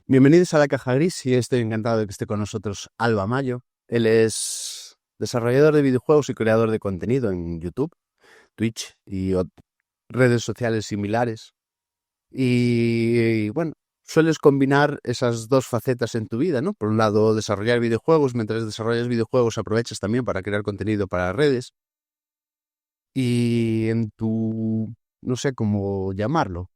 Bienvenidos a La Caja Gris y estoy encantado de que esté con nosotros Alba Mayo. Él es desarrollador de videojuegos y creador de contenido en YouTube, Twitch y redes sociales similares. Y bueno, sueles combinar esas dos facetas en tu vida, ¿no? Por un lado, desarrollar videojuegos. Mientras desarrollas videojuegos, aprovechas también para crear contenido para redes. Y en tu, no sé cómo llamarlo,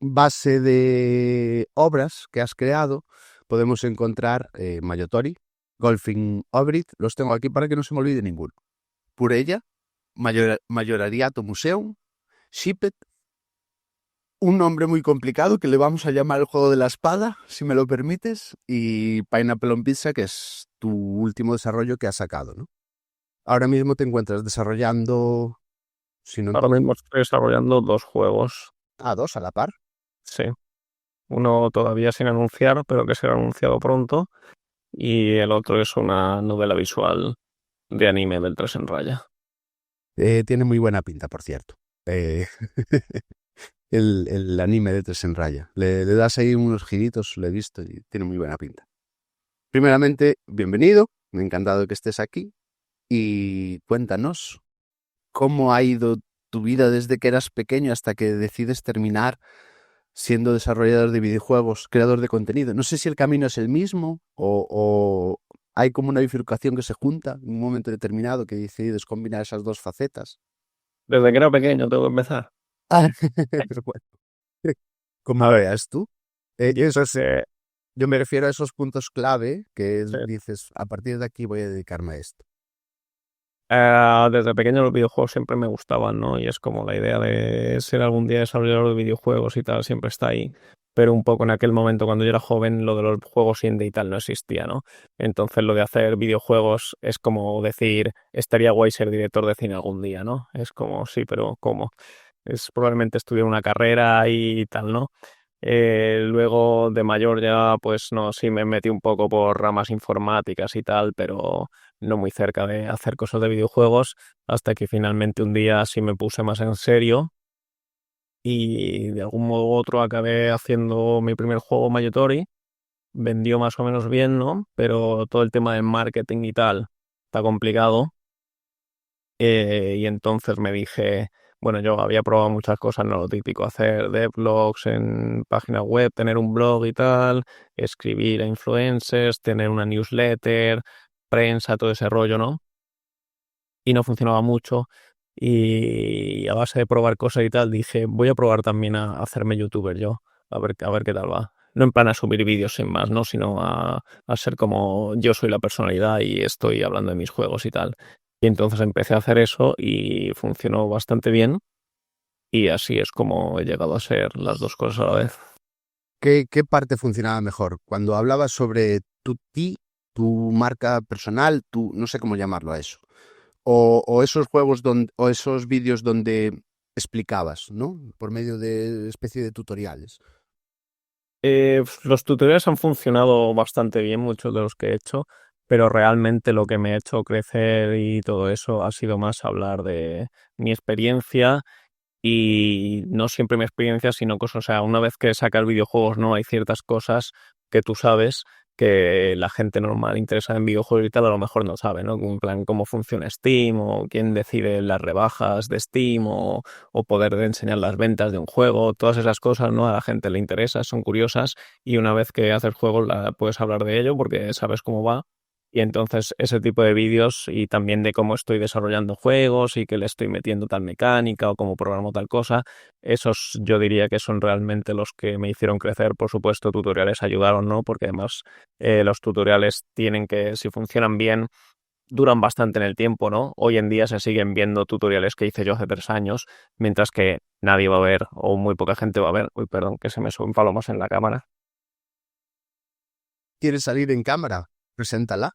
base de obras que has creado, podemos encontrar Mayotori, Golfing Obrit, los tengo aquí para que no se me olvide ninguno. Purella, Majorariato Museum, Shippet, un nombre muy complicado que le vamos a llamar el juego de la espada, si me lo permites, y Pineapple on Pizza, que es tu último desarrollo que has sacado, ¿no? Ahora mismo te encuentras desarrollando, si no, Ahora mismo estoy desarrollando dos juegos, dos a la par. sí. Uno todavía sin anunciar, pero que será anunciado pronto. Y el otro es una novela visual de anime del Tres en Raya. Tiene muy buena pinta, por cierto. Eh, el anime de Tres en Raya. Le das ahí unos giritos, lo he visto y tiene muy buena pinta. Primeramente, bienvenido, me ha encantado que estés aquí y cuéntanos cómo ha ido tu vida desde que eras pequeño hasta que decides terminar siendo desarrollador de videojuegos, creador de contenido. No sé si el camino es el mismo o hay como una bifurcación que se junta en un momento determinado que decides combinar esas dos facetas. Desde que era pequeño tengo que empezar. Ah, pero bueno, como veas tú. Y eso es, yo me refiero a esos puntos clave que Sí. dices, a partir de aquí voy a dedicarme a esto. Desde pequeño los videojuegos siempre me gustaban, ¿no? Y es como la idea de ser algún día desarrollador de videojuegos y tal, siempre está ahí. Pero un poco en aquel momento, cuando yo era joven, lo de los juegos indie y tal no existía, ¿no? Entonces lo de hacer videojuegos es como decir, estaría guay ser director de cine algún día, ¿no? Es como, sí, pero ¿cómo? Es probablemente estudiar una carrera y tal, ¿no? Luego de mayor ya, pues no, sí me metí un poco por ramas informáticas y tal, pero no muy cerca de hacer cosas de videojuegos, hasta que finalmente un día sí me puse más en serio y de algún modo u otro acabé haciendo mi primer juego Mayotori. Vendió más o menos bien, ¿no? Pero todo el tema del marketing y tal está complicado. Y entonces me dije, bueno, yo había probado muchas cosas, no lo típico, hacer devlogs en página web, tener un blog y tal, escribir a influencers, tener una newsletter, prensa, todo ese rollo, ¿no? Y no funcionaba mucho. Y a base de probar cosas y tal, dije, voy a probar también a hacerme youtuber yo, a ver qué tal va. No en plan a subir vídeos sin más, ¿no? Sino a ser como yo soy la personalidad y estoy hablando de mis juegos y tal. Y entonces empecé a hacer eso y funcionó bastante bien. Y así es como he llegado a ser las dos cosas a la vez. ¿Qué parte funcionaba mejor? Cuando hablabas sobre tu marca personal, no sé cómo llamarlo a eso. O esos juegos o esos vídeos donde explicabas, ¿no? Por medio de especie de tutoriales. Los tutoriales han funcionado bastante bien, muchos de los que he hecho, pero realmente lo que me ha hecho crecer y todo eso ha sido más hablar de mi experiencia y no siempre mi experiencia, sino cosas, o sea, una vez que sacas videojuegos, no hay ciertas cosas que tú sabes que la gente normal interesada en videojuegos y tal a lo mejor no sabe, ¿no? Como en plan cómo funciona Steam o quién decide las rebajas de Steam o poder enseñar las ventas de un juego, todas esas cosas, ¿no? A la gente le interesa, son curiosas y una vez que haces juegos puedes hablar de ello porque sabes cómo va. Y entonces ese tipo de vídeos y también de cómo estoy desarrollando juegos y que le estoy metiendo tal mecánica o cómo programo tal cosa, esos yo diría que son realmente los que me hicieron crecer. Por supuesto, tutoriales ayudaron, ¿no? Porque además los tutoriales tienen que, si funcionan bien, duran bastante en el tiempo, ¿no? Hoy en día se siguen viendo tutoriales que hice yo hace 3 años, mientras que nadie va a ver o muy poca gente va a ver. Uy, perdón, que se me suben palomas en la cámara. ¿Quieres salir en cámara? Preséntala.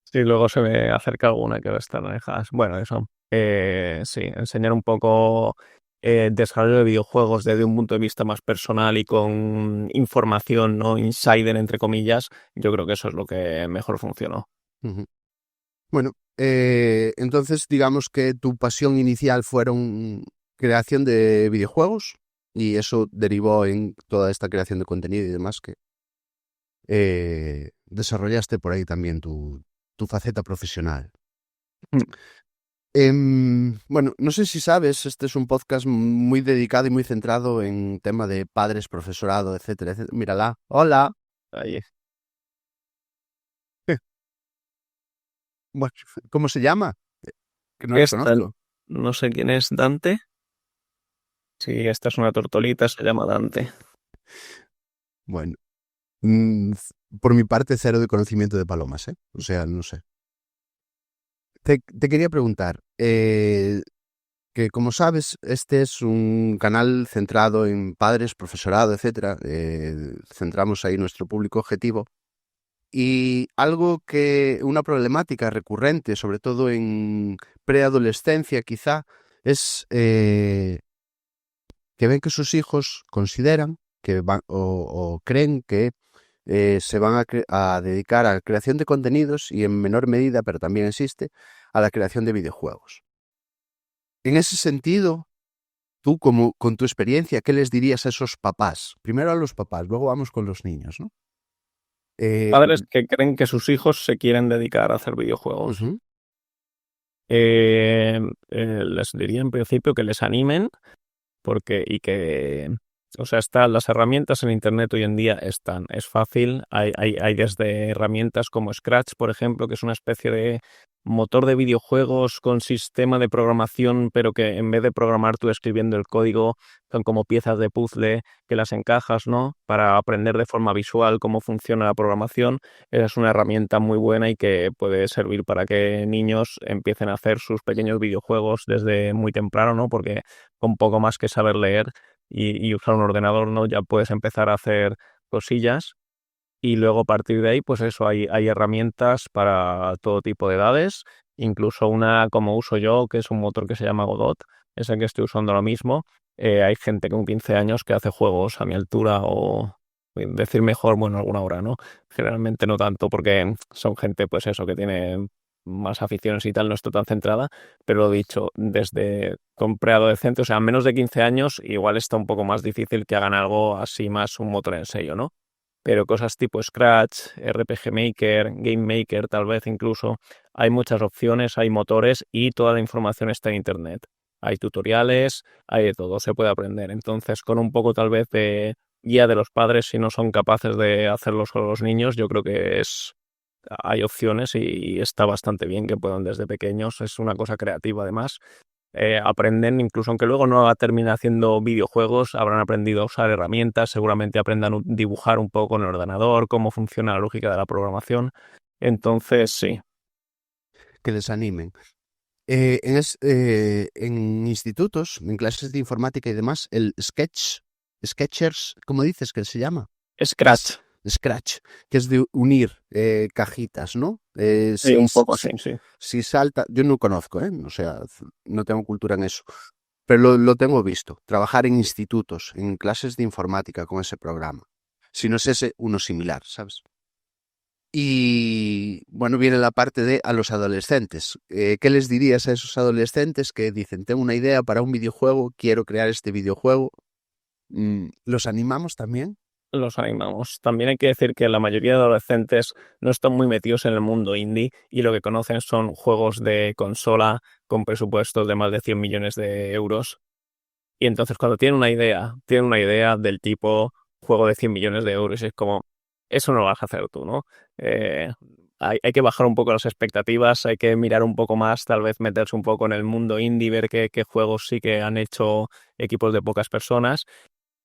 Sí, luego se me acerca alguna que va a estar orejas. Bueno, eso. Sí, enseñar un poco desarrollo de videojuegos desde un punto de vista más personal y con información, ¿no? Insider, entre comillas. Yo creo que eso es lo que mejor funcionó. Ujú. Bueno, entonces digamos que tu pasión inicial fueron creación de videojuegos. Y eso derivó en toda esta creación de contenido y demás que desarrollaste por ahí también tu faceta profesional. Bueno, no sé si sabes, este es un podcast muy dedicado y muy centrado en tema de padres, profesorado, etcétera, etcétera. Mírala. Hola. Ahí. Bueno, ¿cómo se llama? Que no la Esta, conozco. no sé quién es Dante. Sí, esta es una tortolita, se llama Dante. Bueno, mm, por mi parte, cero de conocimiento de palomas, ¿eh? O sea, no sé. Te quería preguntar, que como sabes, este es un canal centrado en padres, profesorado, etcétera. Centramos ahí nuestro público objetivo. Y una problemática recurrente, sobre todo en preadolescencia quizá, es que ven que sus hijos consideran que o creen que se van a dedicar a la creación de contenidos y en menor medida, pero también existe, a la creación de videojuegos. En ese sentido, tú como con tu experiencia, ¿qué les dirías a esos papás? Primero a los papás, luego vamos con los niños, ¿no? Padres que creen que sus hijos se quieren dedicar a hacer videojuegos. Ujú. Les diría en principio que les animen o sea, las herramientas en Internet hoy en día están, es fácil, hay desde herramientas como Scratch, por ejemplo, que es una especie de motor de videojuegos con sistema de programación, pero que en vez de programar tú escribiendo el código, son como piezas de puzzle que las encajas, ¿no? Para aprender de forma visual cómo funciona la programación. Esa es una herramienta muy buena y que puede servir para que niños empiecen a hacer sus pequeños videojuegos desde muy temprano, ¿no? Porque con poco más que saber leer y usar un ordenador, ¿no? Ya puedes empezar a hacer cosillas y luego a partir de ahí, pues eso, hay herramientas para todo tipo de edades, incluso una como uso yo, que es un motor que se llama Godot, es el que estoy usando ahora mismo. Hay gente con 15 años que hace juegos a mi altura o decir mejor, bueno, alguna hora, ¿no? Generalmente no tanto porque son gente, pues eso, que tiene más aficiones y tal, no está tan centrada, pero lo dicho, desde con preadolescente, o sea, menos de 15 años, igual está un poco más difícil que hagan algo así más un motor en serio, ¿no? Pero cosas tipo Scratch, RPG Maker, Game Maker, tal vez incluso, hay muchas opciones, hay motores y toda la información está en Internet. Hay tutoriales, hay de todo, se puede aprender. Entonces, con un poco tal vez de guía de los padres, si no son capaces de hacerlo solo los niños, yo creo que hay opciones y está bastante bien que puedan desde pequeños. Es una cosa creativa además. Aprenden, incluso aunque luego no terminen haciendo videojuegos, habrán aprendido a usar herramientas, seguramente aprendan a dibujar un poco en el ordenador, cómo funciona la lógica de la programación. Entonces, sí, Que les animen. En institutos, en clases de informática y demás, el Sketchers, ¿cómo dices que se llama? Scratch. Scratch, que es de unir cajitas, ¿no? Sí, un poco así, sí. Si salta, yo no conozco, o sea, no tengo cultura en eso, pero lo tengo visto, trabajar en institutos, en clases de informática con ese programa. Si no es ese, uno similar, ¿sabes? Y bueno, viene la parte de a los adolescentes. ¿Qué les dirías a esos adolescentes que dicen, tengo una idea para un videojuego, quiero crear este videojuego? ¿Los animamos también? Los animamos. También hay que decir que la mayoría de adolescentes no están muy metidos en el mundo indie y lo que conocen son juegos de consola con presupuestos de más de 100 millones de euros. Y entonces cuando tienen una idea del tipo juego de 100 millones de euros, y es como, eso no lo vas a hacer tú, ¿no? Hay que bajar un poco las expectativas, hay que mirar un poco más, tal vez meterse un poco en el mundo indie, ver qué juegos sí que han hecho equipos de pocas personas.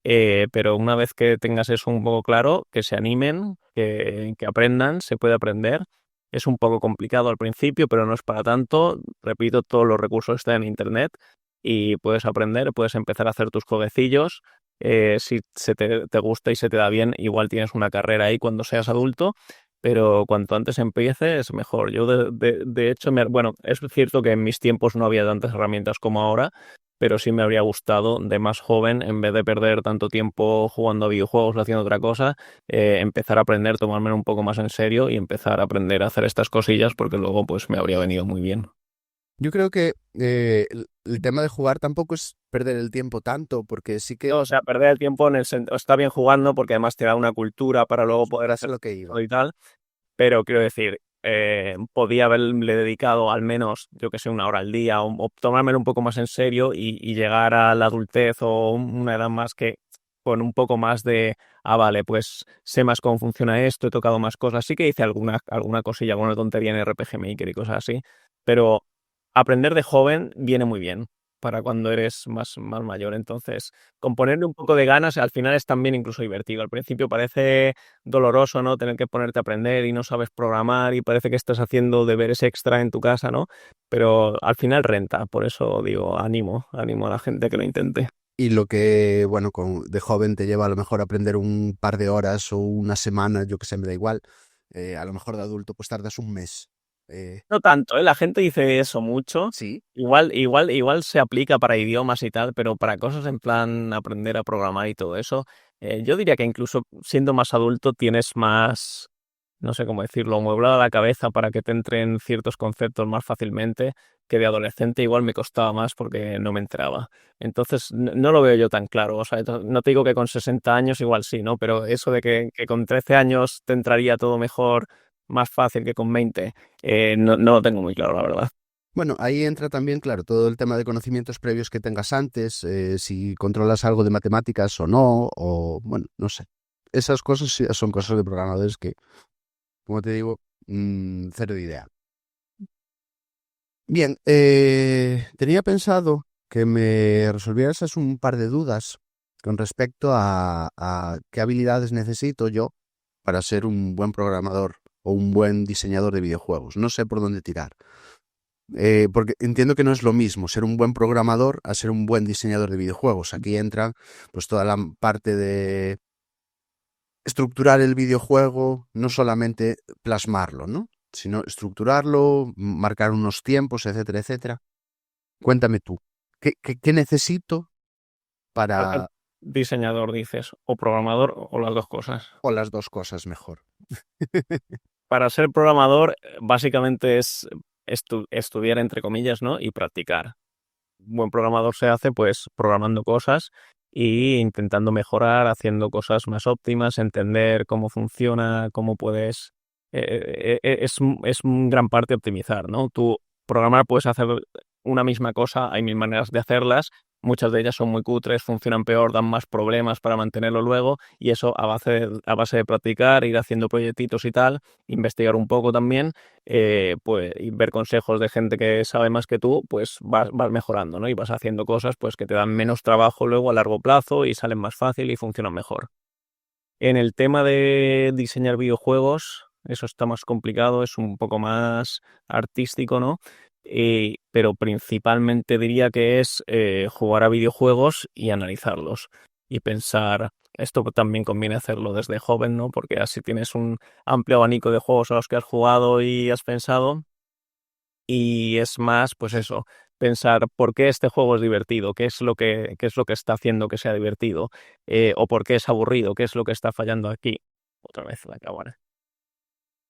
Pero una vez que tengas eso un poco claro, que se animen, que aprendan, se puede aprender. Es un poco complicado al principio, pero no es para tanto. Repito, todos los recursos están en Internet y puedes aprender, puedes empezar a hacer tus jueguecillos. Si te gusta y se te da bien, igual tienes una carrera ahí cuando seas adulto, pero cuanto antes empieces, mejor. Yo, de hecho, bueno, es cierto que en mis tiempos no había tantas herramientas como ahora, pero sí me habría gustado de más joven, en vez de perder tanto tiempo jugando a videojuegos o haciendo otra cosa, empezar a aprender, tomármelo un poco más en serio y empezar a aprender a hacer estas cosillas porque luego pues me habría venido muy bien. Yo creo que el tema de jugar tampoco es perder el tiempo tanto, porque sí que No, o sea, perder el tiempo en el sentido, está bien jugando porque además te da una cultura para luego poder es a hacer lo que iba. todo y tal, pero quiero decir, podía haberle dedicado al menos, yo que sé, una hora al día o tomármelo un poco más en serio y llegar a la adultez o una edad más que con un poco más de, vale, pues sé más cómo funciona esto, he tocado más cosas. Sí que hice alguna cosilla, alguna tontería en RPG Maker y cosas así, pero aprender de joven viene muy bien para cuando eres más mayor. Entonces, con ponerle un poco de ganas, al final es también incluso divertido. Al principio parece doloroso, ¿no? Tener que ponerte a aprender y no sabes programar y parece que estás haciendo deberes extra en tu casa, ¿no? Pero al final renta, por eso digo, ánimo a la gente que lo intente. Y lo que, bueno, de joven te lleva a lo mejor a aprender un par de horas o una semana, yo que sé, me da igual. A lo mejor de adulto pues tardas un mes. Eh, No tanto, ¿eh? La gente dice eso mucho. sí, Igual se aplica para idiomas y tal, pero para cosas en plan aprender a programar y todo eso, yo diría que incluso siendo más adulto tienes más, no sé cómo decirlo, mueblada la cabeza para que te entren ciertos conceptos más fácilmente, que de adolescente igual me costaba más porque no me enteraba. Entonces, no lo veo yo tan claro. O sea, no te digo que con 60 años igual sí, ¿no? Pero eso de que con 13 años te entraría todo mejor, más fácil que con 20, no lo tengo muy claro, la verdad. bueno, ahí entra también, claro, todo el tema de conocimientos previos que tengas antes, si controlas algo de matemáticas o no, o bueno, no sé. Esas cosas sí son cosas de programadores que, como te digo, cero de idea. Bien, tenía pensado que me resolvieras un par de dudas con respecto a qué habilidades necesito yo para ser un buen programador o un buen diseñador de videojuegos. No sé por dónde tirar. Porque entiendo que no es lo mismo ser un buen programador a ser un buen diseñador de videojuegos. Aquí entra pues toda la parte de estructurar el videojuego, no solamente plasmarlo, ¿no? Sino estructurarlo, marcar unos tiempos, etcétera, etcétera. Cuéntame tú, ¿qué necesito para... Diseñador dices, o programador, o las dos cosas. o las dos cosas mejor? Para ser programador, básicamente es estudiar, entre comillas, ¿no? Y practicar. Un buen programador se hace, pues, programando cosas e intentando mejorar, haciendo cosas más óptimas, entender cómo funciona, cómo puedes... es un gran parte optimizar, ¿no? Tú programar puedes hacer una misma cosa, hay mil maneras de hacerlas, muchas de ellas son muy cutres, funcionan peor, dan más problemas para mantenerlo luego, y eso a base de practicar, ir haciendo proyectitos y tal, investigar un poco también, pues, y ver consejos de gente que sabe más que tú, pues vas mejorando, ¿no? Y vas haciendo cosas pues que te dan menos trabajo luego a largo plazo y salen más fácil y funcionan mejor. En el tema de diseñar videojuegos, eso está más complicado, es un poco más artístico, ¿no? Pero principalmente diría que es jugar a videojuegos y analizarlos y pensar, esto también conviene hacerlo desde joven, ¿no? Porque así tienes un amplio abanico de juegos a los que has jugado y has pensado y es más, pues eso, pensar por qué este juego es divertido, qué es lo que está haciendo que sea divertido, o por qué es aburrido, qué es lo que está fallando aquí. Otra vez la cámara.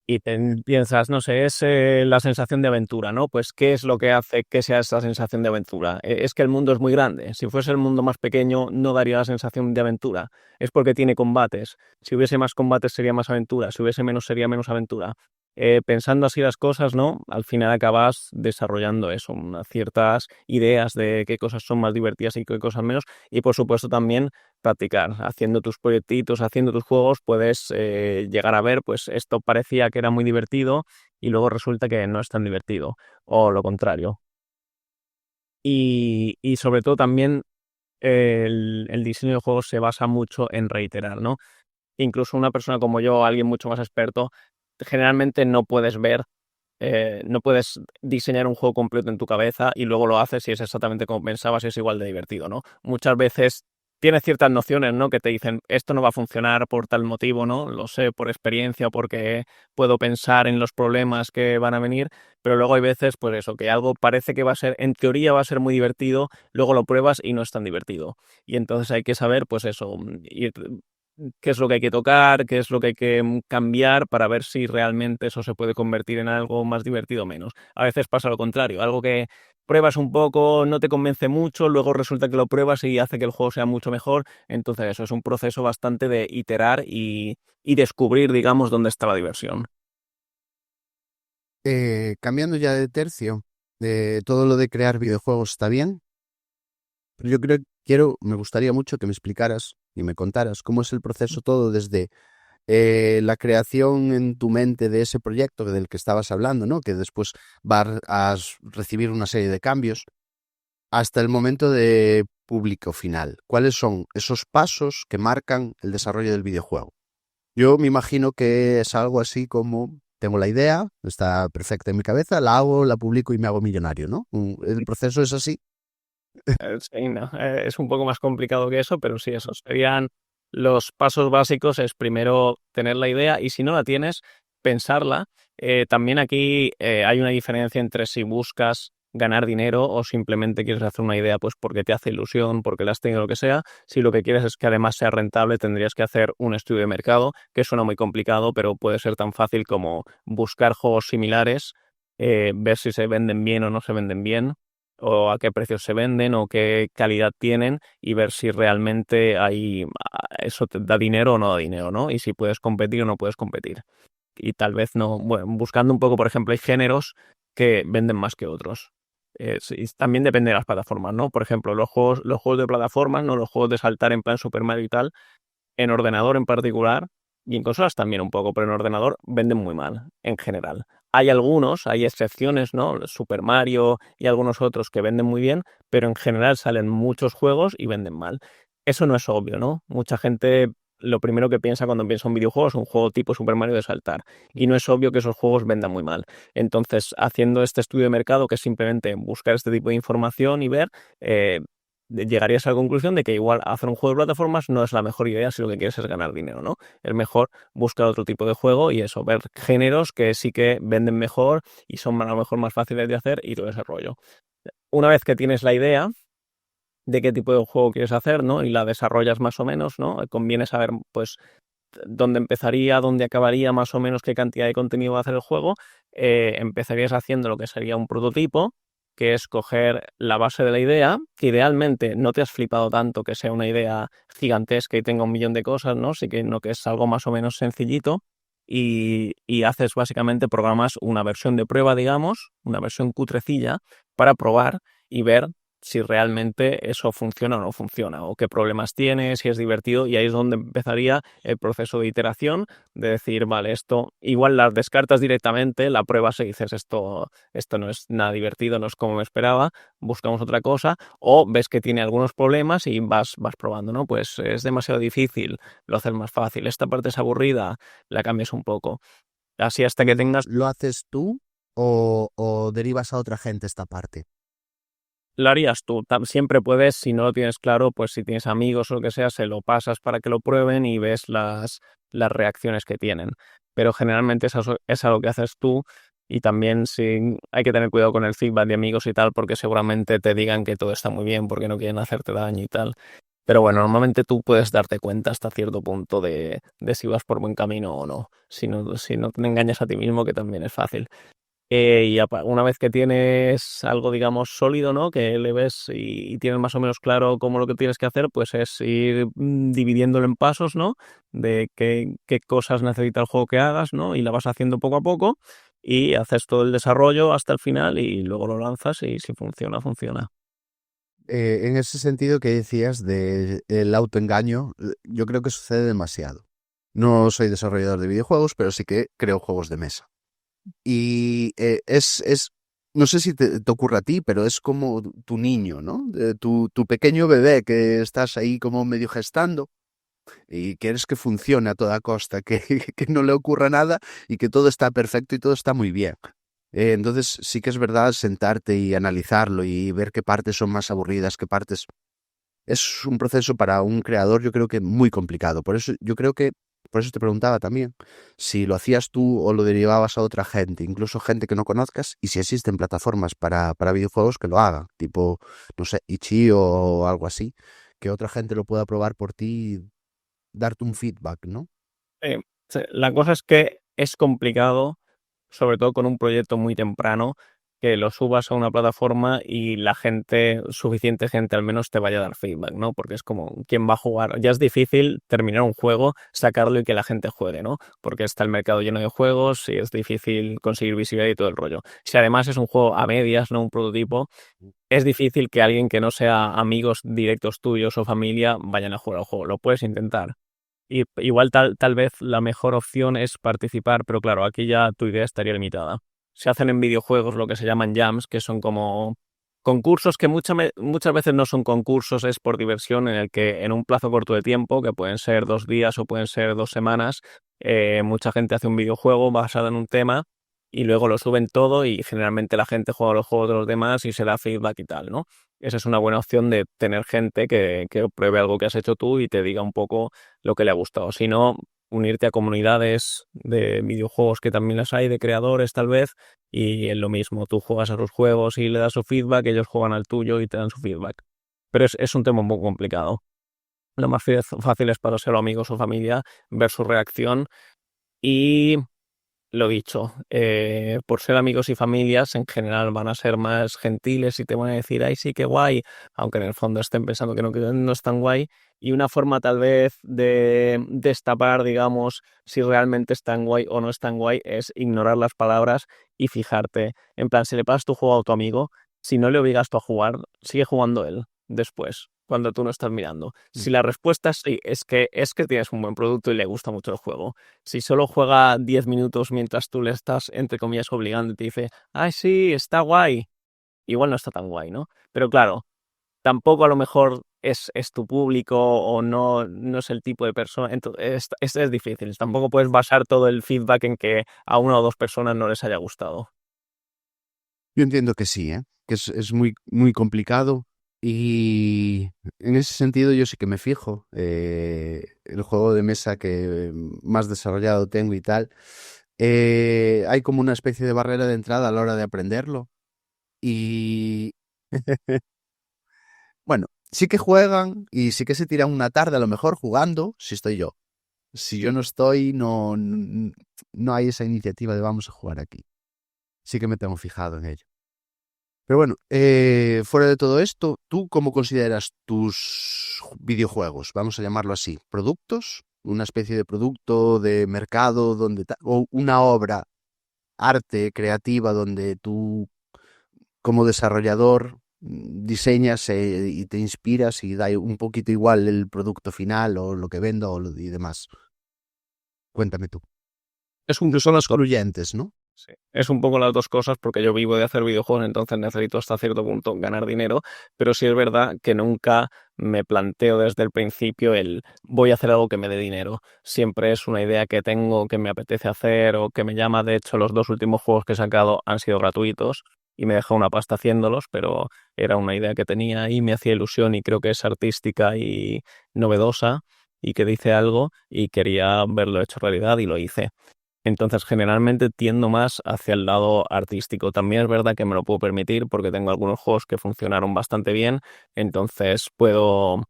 Y piensas, no sé, es la sensación de aventura, ¿no? Pues, ¿qué es lo que hace que sea esa sensación de aventura? Es que el mundo es muy grande. Si fuese el mundo más pequeño, no daría la sensación de aventura. Es porque tiene combates. Si hubiese más combates, sería más aventura. Si hubiese menos, sería menos aventura. Pensando así las cosas, ¿no? Al final acabas desarrollando eso, unas ciertas ideas de qué cosas son más divertidas y qué cosas menos. Y por supuesto también practicar, haciendo tus proyectitos, haciendo tus juegos, puedes llegar a ver, pues esto parecía que era muy divertido y luego resulta que no es tan divertido, o lo contrario. Y sobre todo también el diseño de juegos se basa mucho en reiterar, ¿no? Incluso una persona como yo, alguien mucho más experto, generalmente no puedes diseñar un juego completo en tu cabeza y luego lo haces y es exactamente como pensabas y es igual de divertido, ¿no? Muchas veces tienes ciertas nociones, ¿no? Que te dicen, esto no va a funcionar por tal motivo, ¿no? Lo sé por experiencia, porque puedo pensar en los problemas que van a venir, pero luego hay veces, pues eso, que algo parece que va a ser, en teoría va a ser muy divertido, luego lo pruebas y no es tan divertido. Y entonces hay que saber, pues eso, qué es lo que hay que tocar, qué es lo que hay que cambiar para ver si realmente eso se puede convertir en algo más divertido o menos. A veces pasa lo contrario, algo que pruebas un poco, no te convence mucho, luego resulta que lo pruebas y hace que el juego sea mucho mejor. Entonces eso es un proceso bastante de iterar y descubrir, digamos, dónde está la diversión. Cambiando ya de tercio, todo lo de crear videojuegos está bien, pero yo me gustaría mucho que me explicaras y me contaras cómo es el proceso todo desde la creación en tu mente de ese proyecto del que estabas hablando, ¿no? Que después va a recibir una serie de cambios hasta el momento de público final. ¿Cuáles son esos pasos que marcan el desarrollo del videojuego? Yo me imagino que es algo así como, tengo la idea, está perfecta en mi cabeza, la hago, la publico y me hago millonario, ¿no? El proceso es así. Sí, no, es un poco más complicado que eso, pero sí, eso serían los pasos básicos. Es primero tener la idea y si no la tienes, pensarla. También aquí hay una diferencia entre si buscas ganar dinero o simplemente quieres hacer una idea pues porque te hace ilusión, porque la has tenido, lo que sea. Si lo que quieres es que además sea rentable, tendrías que hacer un estudio de mercado, que suena muy complicado, pero puede ser tan fácil como buscar juegos similares, ver si se venden bien o no se venden bien, o a qué precios se venden o qué calidad tienen, y ver si realmente eso te da dinero o no da dinero, ¿no? Y si puedes competir o no puedes competir. Y tal vez no, bueno, buscando un poco, por ejemplo, hay géneros que venden más que otros. Sí, también depende de las plataformas, ¿no? Por ejemplo, los juegos de plataformas, ¿no? Los juegos de saltar en plan Super Mario y tal, en ordenador en particular, y en consolas también un poco, pero en ordenador venden muy mal, en general. Hay excepciones, ¿no? Super Mario y algunos otros que venden muy bien, pero en general salen muchos juegos y venden mal. Eso no es obvio, ¿no? Mucha gente lo primero que piensa cuando piensa en un videojuego es un juego tipo Super Mario de saltar, y no es obvio que esos juegos vendan muy mal. Entonces, haciendo este estudio de mercado, que es simplemente buscar este tipo de información y ver, eh, llegarías a la conclusión de que igual hacer un juego de plataformas no es la mejor idea si lo que quieres es ganar dinero, ¿no? Es mejor buscar otro tipo de juego y eso, ver géneros que sí que venden mejor y son a lo mejor más fáciles de hacer y todo ese rollo. Una vez que tienes la idea de qué tipo de juego quieres hacer, ¿no? Y la desarrollas más o menos, ¿no? Conviene saber, pues, dónde empezaría, dónde acabaría, más o menos qué cantidad de contenido va a hacer el juego. Empezarías haciendo lo que sería un prototipo, que es coger la base de la idea, que idealmente no te has flipado tanto que sea una idea gigantesca y tenga un millón de cosas, ¿no? Sí que no, que es algo más o menos sencillito. Y haces básicamente, programas una versión de prueba, digamos, una versión cutrecilla, para probar y ver si realmente eso funciona o no funciona, o qué problemas tiene, si es divertido, y ahí es donde empezaría el proceso de iteración, de decir, vale, esto igual las descartas directamente, la pruebas y dices, esto no es nada divertido, no es como me esperaba, buscamos otra cosa, o ves que tiene algunos problemas y vas probando, ¿no? Pues es demasiado difícil, lo haces más fácil, esta parte es aburrida, la cambias un poco. Así hasta que tengas. ¿Lo haces tú o derivas a otra gente esta parte? Lo harías tú. Siempre puedes, si no lo tienes claro, pues si tienes amigos o lo que sea, se lo pasas para que lo prueben y ves las reacciones que tienen. Pero generalmente es algo que haces tú, y también hay que tener cuidado con el feedback de amigos y tal, porque seguramente te digan que todo está muy bien porque no quieren hacerte daño y tal. Pero bueno, normalmente tú puedes darte cuenta hasta cierto punto de si vas por buen camino o no. Si no te engañas a ti mismo, que también es fácil. Una vez que tienes algo, digamos, sólido, ¿no? Que le ves y tienes más o menos claro cómo lo que tienes que hacer, pues es ir dividiéndolo en pasos, ¿no? De qué cosas necesita el juego que hagas, ¿no? Y la vas haciendo poco a poco y haces todo el desarrollo hasta el final y luego lo lanzas y si funciona, funciona. En ese sentido que decías del autoengaño, yo creo que sucede demasiado. No soy desarrollador de videojuegos, pero sí que creo juegos de mesa. Y no sé si te ocurre a ti, pero es como tu niño, ¿no? Tu pequeño bebé que estás ahí como medio gestando y quieres que funcione a toda costa, que, que no le ocurra nada y que todo está perfecto y todo está muy bien. Entonces sí que es verdad sentarte y analizarlo y ver qué partes son más aburridas, qué partes. Es un proceso para un creador, yo creo que muy complicado. Por eso te preguntaba también si lo hacías tú o lo derivabas a otra gente, incluso gente que no conozcas, y si existen plataformas para videojuegos que lo hagan, tipo, no sé, Itch.io o algo así, que otra gente lo pueda probar por ti y darte un feedback, ¿no? Sí, la cosa es que es complicado, sobre todo con un proyecto muy temprano, que lo subas a una plataforma y la gente, suficiente gente al menos te vaya a dar feedback, ¿no? Porque es como, ¿quién va a jugar? Ya es difícil terminar un juego, sacarlo y que la gente juegue, ¿no? Porque está el mercado lleno de juegos y es difícil conseguir visibilidad y todo el rollo. Si además es un juego a medias, no un prototipo, es difícil que alguien que no sea amigos directos tuyos o familia vayan a jugar al juego. Lo puedes intentar. Y igual tal vez la mejor opción es participar, pero claro, aquí ya tu idea estaría limitada. Se hacen en videojuegos lo que se llaman jams, que son como concursos que muchas veces no son concursos, es por diversión, en el que en un plazo corto de tiempo, que pueden ser 2 días o pueden ser 2 semanas, mucha gente hace un videojuego basado en un tema y luego lo suben todo y generalmente la gente juega los juegos de los demás y se da feedback y tal, ¿no? Esa es una buena opción de tener gente que pruebe algo que has hecho tú y te diga un poco lo que le ha gustado. Si no, unirte a comunidades de videojuegos que también las hay, de creadores tal vez, y es lo mismo, tú juegas a sus juegos y le das su feedback, ellos juegan al tuyo y te dan su feedback. Pero es un tema un poco complicado. Lo más fácil es para ser amigos o familia, ver su reacción y lo dicho, por ser amigos y familias, en general van a ser más gentiles y te van a decir, ay, sí, qué guay, aunque en el fondo estén pensando que no es tan guay. Y una forma tal vez de destapar, digamos, si realmente es tan guay o no es tan guay, es ignorar las palabras y fijarte. En plan, si le pasas tu juego a tu amigo, si no le obligas tú a jugar, sigue jugando él después, cuando tú no estás mirando. Si la respuesta es sí, es que tienes un buen producto y le gusta mucho el juego. Si solo juega 10 minutos mientras tú le estás, entre comillas, obligando y te dice, ay, sí, está guay, igual no está tan guay, ¿no? Pero claro, tampoco a lo mejor es tu público o no es el tipo de persona. Entonces, es difícil. Tampoco puedes basar todo el feedback en que a una o dos personas no les haya gustado. Yo entiendo que sí, ¿eh? Que es muy, muy complicado y en ese sentido yo sí que me fijo. El juego de mesa que más desarrollado tengo y tal, hay como una especie de barrera de entrada a la hora de aprenderlo y bueno, sí que juegan y sí que se tiran una tarde a lo mejor jugando si estoy yo. Si yo no estoy, no hay esa iniciativa de vamos a jugar aquí. Sí que me tengo fijado en ello. Pero bueno, fuera de todo esto, ¿tú cómo consideras tus videojuegos? Vamos a llamarlo así, productos, una especie de producto de mercado o una obra, arte creativa donde tú como desarrollador diseñas y te inspiras y da un poquito igual el producto final o lo que vendo y demás. Cuéntame tú. Es un, Son los concluyentes, ¿no? Sí. Es un poco las dos cosas porque yo vivo de hacer videojuegos, entonces necesito hasta cierto punto ganar dinero, pero sí es verdad que nunca me planteo desde el principio el voy a hacer algo que me dé dinero. Siempre es una idea que tengo, que me apetece hacer o que me llama. De hecho, los dos últimos juegos que he sacado han sido gratuitos y me he dejado una pasta haciéndolos, pero era una idea que tenía y me hacía ilusión y creo que es artística y novedosa y que dice algo y quería verlo hecho realidad y lo hice. Entonces, generalmente tiendo más hacia el lado artístico. También es verdad que me lo puedo permitir porque tengo algunos juegos que funcionaron bastante bien, entonces puedo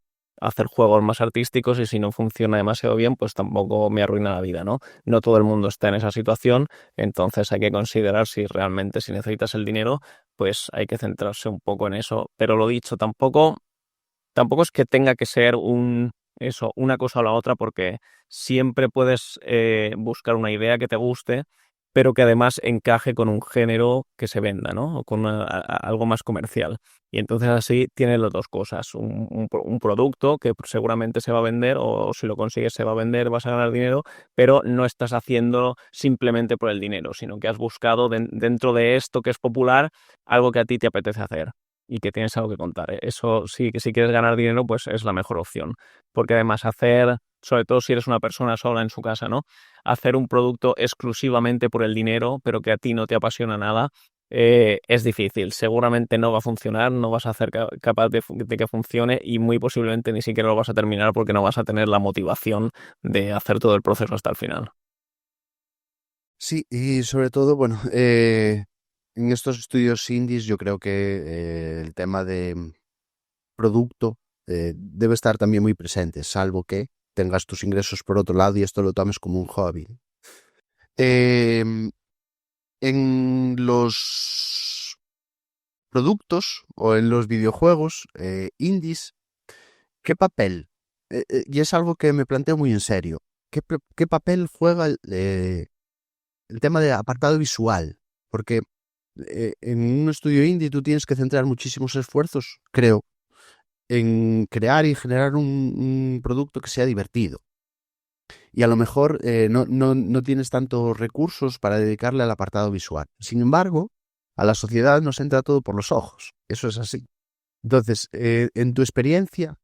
hacer juegos más artísticos y si no funciona demasiado bien, pues tampoco me arruina la vida, ¿no? No todo el mundo está en esa situación, entonces hay que considerar si realmente si necesitas el dinero, pues hay que centrarse un poco en eso. Pero lo dicho, tampoco es que tenga que ser una cosa o la otra, porque siempre puedes buscar una idea que te guste, pero que además encaje con un género que se venda, ¿no? O con algo más comercial. Y entonces así tienes las dos cosas. Un producto que seguramente se va a vender, o si lo consigues se va a vender, vas a ganar dinero, pero no estás haciéndolo simplemente por el dinero, sino que has buscado dentro de esto que es popular algo que a ti te apetece hacer y que tienes algo que contar. Eso sí, que si quieres ganar dinero, pues es la mejor opción. Porque además hacer, sobre todo si eres una persona sola en su casa, ¿no? Hacer un producto exclusivamente por el dinero, pero que a ti no te apasiona nada, es difícil. Seguramente no va a funcionar, no vas a ser capaz de que funcione y muy posiblemente ni siquiera lo vas a terminar porque no vas a tener la motivación de hacer todo el proceso hasta el final. Sí, y sobre todo, bueno, en estos estudios indies yo creo que el tema de producto debe estar también muy presente, salvo que tengas tus ingresos por otro lado y esto lo tomes como un hobby. Em, en los productos o en los videojuegos indies, ¿qué papel? Y es algo que me planteo muy en serio. ¿Qué papel juega el tema de apartado visual? Porque en un estudio indie tú tienes que centrar muchísimos esfuerzos, creo, en crear y generar un producto que sea divertido. Y a lo mejor no tienes tantos recursos para dedicarle al apartado visual. Sin embargo, a la sociedad nos entra todo por los ojos. Eso es así. Entonces, en tu experiencia,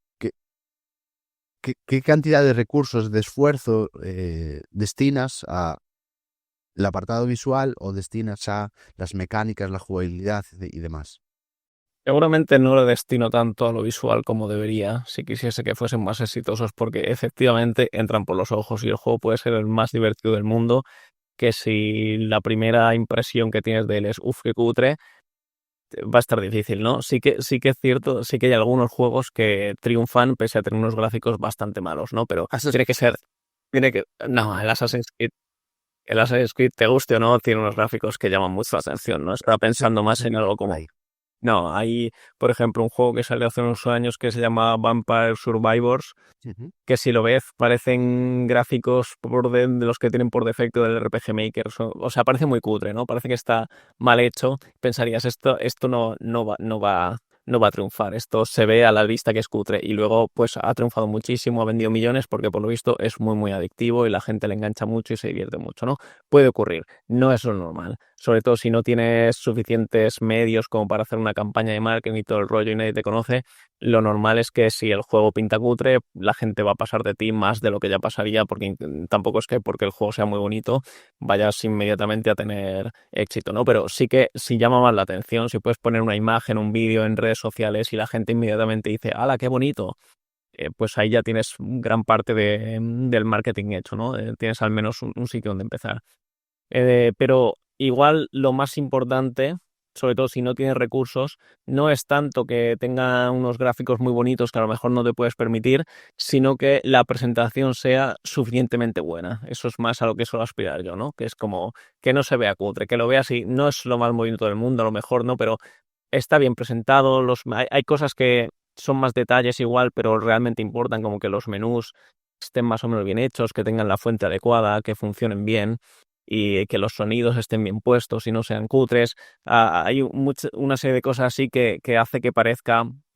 ¿qué cantidad de recursos, de esfuerzo destinas al apartado visual o destinas a las mecánicas, la jugabilidad y demás? Seguramente no lo destino tanto a lo visual como debería, si quisiese que fuesen más exitosos, porque efectivamente entran por los ojos y el juego puede ser el más divertido del mundo, que si la primera impresión que tienes de él es uff, qué cutre, va a estar difícil, ¿no? Sí que es cierto, sí que hay algunos juegos que triunfan pese a tener unos gráficos bastante malos, ¿no? Pero no, el Assassin's Creed, te guste o no, tiene unos gráficos que llaman mucho la atención, ¿no? Estaba pensando más en algo como... No, hay, por ejemplo, un juego que salió hace unos años que se llama Vampire Survivors, Ujú. que si lo ves parecen gráficos de los que tienen por defecto del RPG Maker. O sea, parece muy cutre, ¿no? Parece que está mal hecho. Pensarías, esto no va a triunfar. Esto se ve a la vista que es cutre. Y luego, pues ha triunfado muchísimo, ha vendido millones, porque por lo visto es muy, muy adictivo y la gente le engancha mucho y se divierte mucho, ¿no? Puede ocurrir, no es lo normal. Sobre todo si no tienes suficientes medios como para hacer una campaña de marketing y todo el rollo y nadie te conoce, lo normal es que si el juego pinta cutre, la gente va a pasar de ti más de lo que ya pasaría, porque tampoco es que porque el juego sea muy bonito vayas inmediatamente a tener éxito, ¿no? Pero sí que si llama más la atención, si puedes poner una imagen, un vídeo en redes sociales y la gente inmediatamente dice, ¡hala, qué bonito! Pues ahí ya tienes gran parte del marketing hecho, ¿no? Tienes al menos un sitio donde empezar. Pero igual lo más importante, sobre todo si no tienes recursos, no es tanto que tenga unos gráficos muy bonitos que a lo mejor no te puedes permitir, sino que la presentación sea suficientemente buena. Eso es más a lo que suelo aspirar yo, ¿no? Que es como que no se vea cutre, que lo veas y no es lo más bonito del mundo, a lo mejor no, pero está bien presentado. Hay cosas que son más detalles igual, pero realmente importan, como que los menús estén más o menos bien hechos, que tengan la fuente adecuada, que funcionen bien y que los sonidos estén bien puestos y no sean cutres. Hay una serie de cosas así que hace que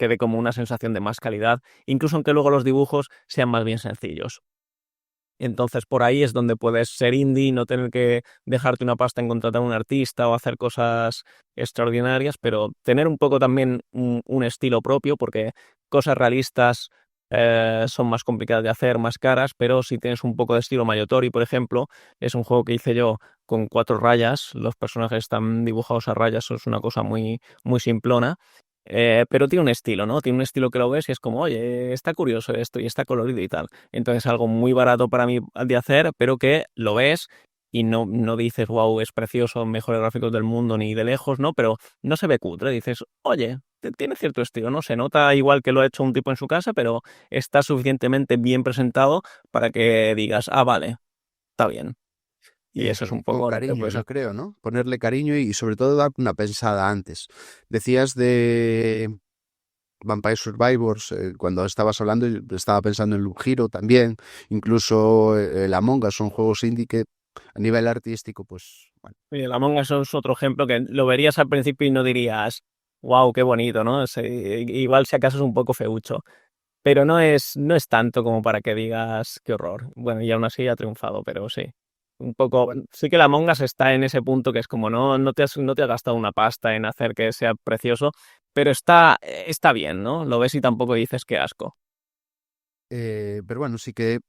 dé como una sensación de más calidad, incluso aunque luego los dibujos sean más bien sencillos. Entonces por ahí es donde puedes ser indie, no tener que dejarte una pasta en contratar a un artista o hacer cosas extraordinarias, pero tener un poco también un estilo propio, porque cosas realistas son más complicadas de hacer, más caras, pero si tienes un poco de estilo Mayotori, por ejemplo, es un juego que hice yo con 4 rayas, los personajes están dibujados a rayas, eso es una cosa muy, muy simplona. Pero tiene un estilo, ¿no? Tiene un estilo que lo ves y es como, oye, está curioso esto y está colorido y tal. Entonces algo muy barato para mí de hacer, pero que lo ves y no dices, wow, es precioso, mejores gráficos del mundo ni de lejos, ¿no? Pero no se ve cutre, dices, oye, tiene cierto estilo, ¿no? Se nota igual que lo ha hecho un tipo en su casa, pero está suficientemente bien presentado para que digas, ah, vale, está bien. Y eso es un Con poco lo que cariño, puedes yo hacer. creo, ¿no? Ponerle cariño y sobre todo dar una pensada antes. Decías de Vampire Survivors, cuando estabas hablando, yo estaba pensando en Loop Hero también, incluso el Among Us, son juegos indie que a nivel artístico, pues, bueno. Y el Among Us es otro ejemplo que lo verías al principio y no dirías, wow, qué bonito, ¿no? Igual si acaso es un poco feucho, pero no es tanto como para que digas, qué horror. Bueno, y aún así ha triunfado, pero sí. Un poco, bueno, sí que el Among Us está en ese punto que es como no te has gastado una pasta en hacer que sea precioso, pero está bien, ¿no? Lo ves y tampoco dices qué asco. Pero bueno, sí que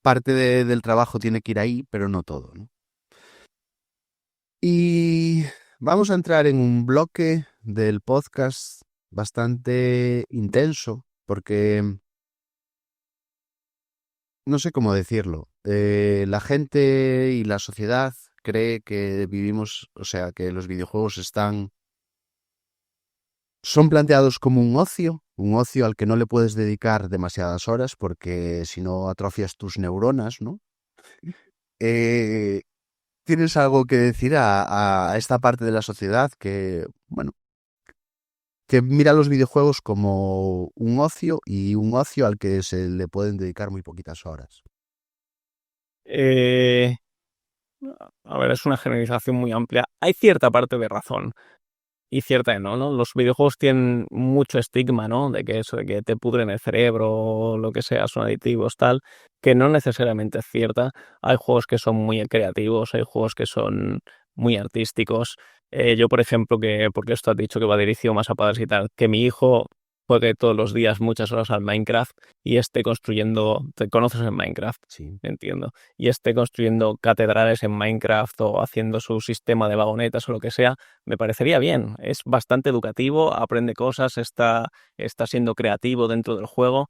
parte del trabajo tiene que ir ahí, pero no todo, ¿no? Y vamos a entrar en un bloque del podcast bastante intenso, porque no sé cómo decirlo. La gente y la sociedad cree que vivimos, o sea, que los videojuegos son planteados como un ocio al que no le puedes dedicar demasiadas horas porque si no atrofias tus neuronas, ¿no? Eh, ¿Tienes algo que decir a esta parte de la sociedad que, bueno, que mira los videojuegos como un ocio y un ocio al que se le pueden dedicar muy poquitas horas? Eh, a ver, es una generalización muy amplia. Hay cierta parte de razón. Y cierta no, ¿no? Los videojuegos tienen mucho estigma, ¿no? De que eso, de que te pudren el cerebro o lo que sea, son adictivos, tal, que no necesariamente es cierta. Hay juegos que son muy creativos, hay juegos que son muy artísticos. Yo, por ejemplo, porque esto has dicho que va dirigido más a padres y tal, que mi hijo juegue todos los días muchas horas al Minecraft y esté construyendo, ¿te conoces en Minecraft? Sí. Entiendo. Y esté construyendo catedrales en Minecraft o haciendo su sistema de vagonetas o lo que sea, me parecería bien. Es bastante educativo, aprende cosas, está siendo creativo dentro del juego.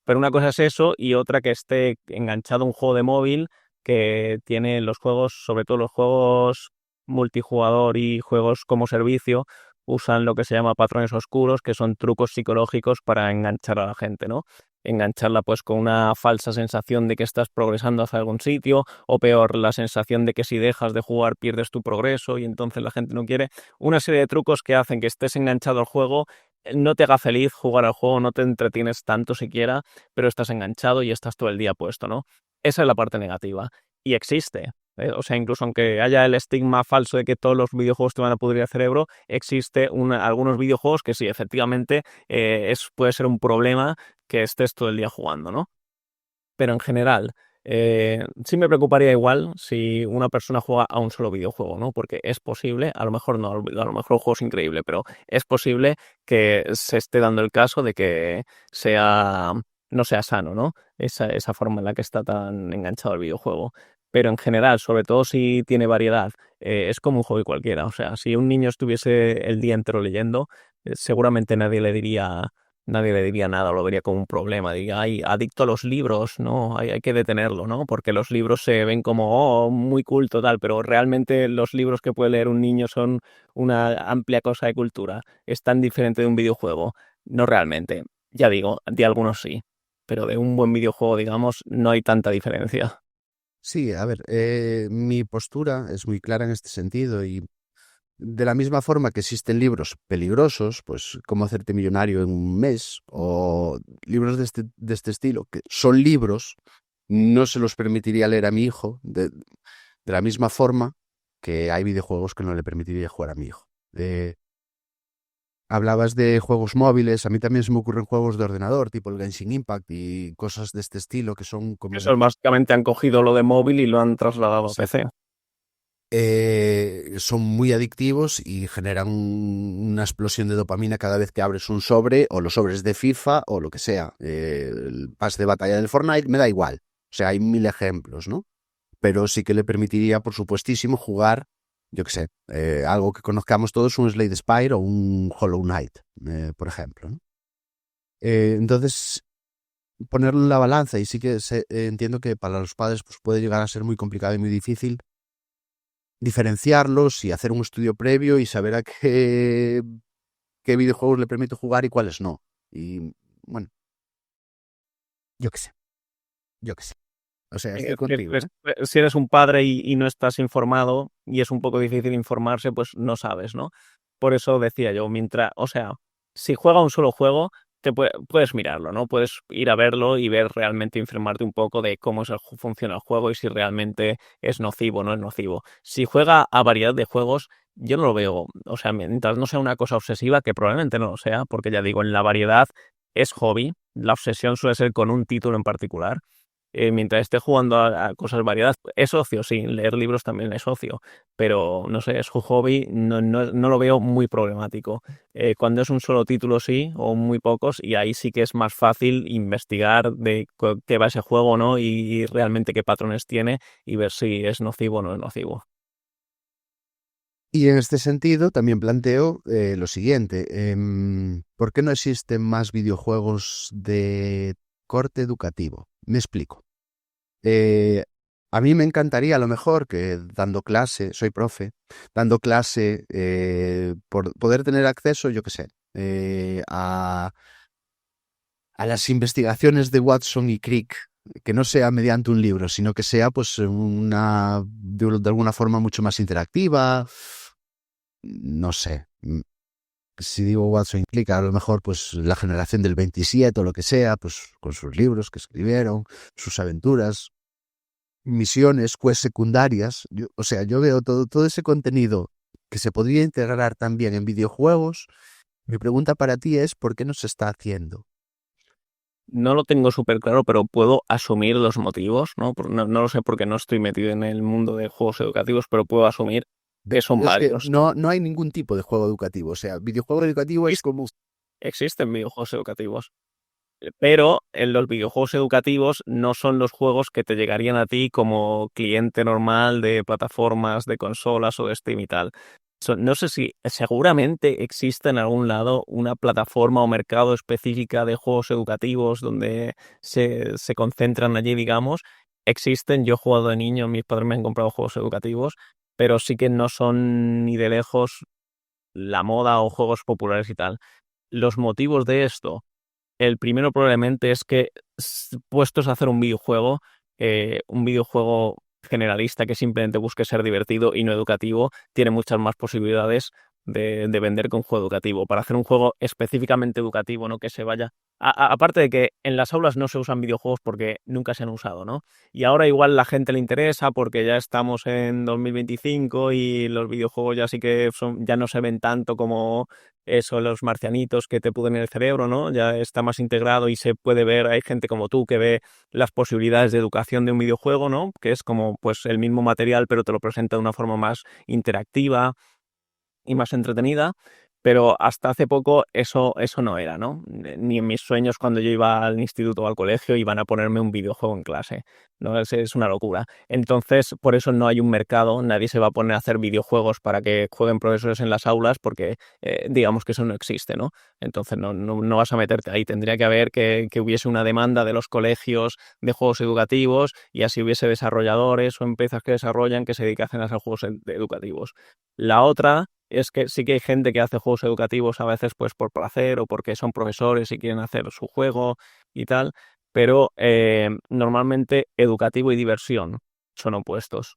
Pero una cosa es eso y otra que esté enganchado a un juego de móvil que tiene los juegos, sobre todo los juegos multijugador y juegos como servicio, usan lo que se llama patrones oscuros, que son trucos psicológicos para enganchar a la gente, ¿no? Engancharla pues con una falsa sensación de que estás progresando hacia algún sitio, o peor, la sensación de que si dejas de jugar pierdes tu progreso y entonces la gente no quiere. Una serie de trucos que hacen que estés enganchado al juego, no te haga feliz jugar al juego, no te entretienes tanto siquiera, pero estás enganchado y estás todo el día puesto, ¿no? Esa es la parte negativa. Y existe. O sea, incluso aunque haya el estigma falso de que todos los videojuegos te van a pudrir el cerebro, existe algunos videojuegos que sí, efectivamente, puede ser un problema que estés todo el día jugando, ¿no? Pero en general, sí me preocuparía igual si una persona juega a un solo videojuego, ¿no? Porque es posible, a lo mejor no, a lo mejor el juego es increíble, pero es posible que se esté dando el caso de que sea, no sea sano, ¿no? Esa forma en la que está tan enganchado al videojuego. Pero en general, sobre todo si tiene variedad, es como un hobby cualquiera. O sea, si un niño estuviese el día entero leyendo, seguramente nadie le diría nada, lo vería como un problema, diría, ay, adicto a los libros, no, hay que detenerlo, ¿no? Porque los libros se ven como, oh, muy culto, tal, pero realmente los libros que puede leer un niño son una amplia cosa de cultura. Es tan diferente de un videojuego. No realmente. Ya digo, de algunos sí, pero de un buen videojuego, digamos, no hay tanta diferencia. Sí, a ver, mi postura es muy clara en este sentido y de la misma forma que existen libros peligrosos, pues cómo hacerte millonario en un mes, o libros de este estilo, que son libros, no se los permitiría leer a mi hijo, de la misma forma que hay videojuegos que no le permitiría jugar a mi hijo. Hablabas de juegos móviles, a mí también se me ocurren juegos de ordenador, tipo el Genshin Impact y cosas de este estilo que son como... Eso básicamente han cogido lo de móvil y lo han trasladado a Exacto. PC. Son muy adictivos y generan una explosión de dopamina cada vez que abres un sobre o los sobres de FIFA o lo que sea. El pase de batalla del Fortnite me da igual. O sea, hay mil ejemplos, ¿no? Pero sí que le permitiría, por supuestísimo, jugar, yo qué sé, algo que conozcamos todos, un Slade Spire o un Hollow Knight, por ejemplo, ¿no? Entonces, ponerlo en la balanza y sí que entiendo que para los padres pues, puede llegar a ser muy complicado y muy difícil diferenciarlos y hacer un estudio previo y saber a qué videojuegos le permito jugar y cuáles no. Y bueno, yo qué sé, yo qué sé. O sea, estoy contigo, ¿eh? Si eres un padre y no estás informado y es un poco difícil informarse, pues no sabes, ¿no? Por eso decía yo, mientras, o sea, si juega un solo juego, puedes mirarlo, ¿no? Puedes ir a verlo y ver realmente, informarte un poco de cómo funciona el juego y si realmente es nocivo o no es nocivo. Si juega a variedad de juegos, yo no lo veo, o sea, mientras no sea una cosa obsesiva, que probablemente no lo sea, porque ya digo, en la variedad es hobby, la obsesión suele ser con un título en particular. Mientras esté jugando a cosas variadas, es ocio, sí, leer libros también es ocio, pero no sé, es un hobby, no lo veo muy problemático. Cuando es un solo título, sí, o muy pocos, y ahí sí que es más fácil investigar de qué va ese juego, ¿no? Y realmente qué patrones tiene y ver si es nocivo o no es nocivo. Y en este sentido también planteo lo siguiente. ¿Por qué no existen más videojuegos de corte educativo? Me explico. Eh, a mí me encantaría a lo mejor que dando clase, soy profe, dando clase, por poder tener acceso, yo qué sé, a las investigaciones de Watson y Crick que no sea mediante un libro, sino que sea pues de alguna forma mucho más interactiva. No sé. Si digo Watson implica a lo mejor pues la generación del 27 o lo que sea, pues con sus libros que escribieron, sus aventuras, misiones, quests secundarias. O sea, yo veo todo ese contenido que se podría integrar también en videojuegos. Mi pregunta para ti es ¿por qué no se está haciendo? No lo tengo súper claro, pero puedo asumir los motivos, ¿no? No lo sé porque no estoy metido en el mundo de juegos educativos, pero puedo asumir que son Es que varios. no hay ningún tipo de juego educativo. O sea, videojuego educativo es como... Existen videojuegos educativos, pero en los videojuegos educativos no son los juegos que te llegarían a ti como cliente normal de plataformas, de consolas o de Steam y tal. No sé si seguramente existe en algún lado una plataforma o mercado específica de juegos educativos donde se concentran allí, digamos. Existen, yo he jugado de niño, mis padres me han comprado juegos educativos, pero sí que no son ni de lejos la moda o juegos populares y tal. Los motivos de esto, el primero probablemente es que puestos a hacer un videojuego generalista que simplemente busque ser divertido y no educativo, tiene muchas más posibilidades de vender que un juego educativo. Para hacer un juego específicamente educativo, ¿no? Que se vaya. Aparte de que en las aulas no se usan videojuegos porque nunca se han usado, ¿no? Y ahora igual la gente le interesa porque ya estamos en 2025 y los videojuegos ya sí que ya no se ven tanto como eso, los marcianitos que te puden en el cerebro, ¿no? Ya está más integrado y se puede ver, hay gente como tú que ve las posibilidades de educación de un videojuego, ¿no? Que es como pues el mismo material, pero te lo presenta de una forma más interactiva y más entretenida, pero hasta hace poco eso no era, ¿no? Ni en mis sueños cuando yo iba al instituto o al colegio iban a ponerme un videojuego en clase, ¿no? Es una locura. Entonces, por eso no hay un mercado, nadie se va a poner a hacer videojuegos para que jueguen profesores en las aulas porque digamos que eso no existe, ¿no? Entonces no vas a meterte ahí, tendría que haber que hubiese una demanda de los colegios de juegos educativos y así hubiese desarrolladores o empresas que desarrollan que se dedicasen a hacer juegos educativos. La otra es que sí que hay gente que hace juegos educativos a veces pues por placer o porque son profesores y quieren hacer su juego y tal, pero normalmente educativo y diversión son opuestos.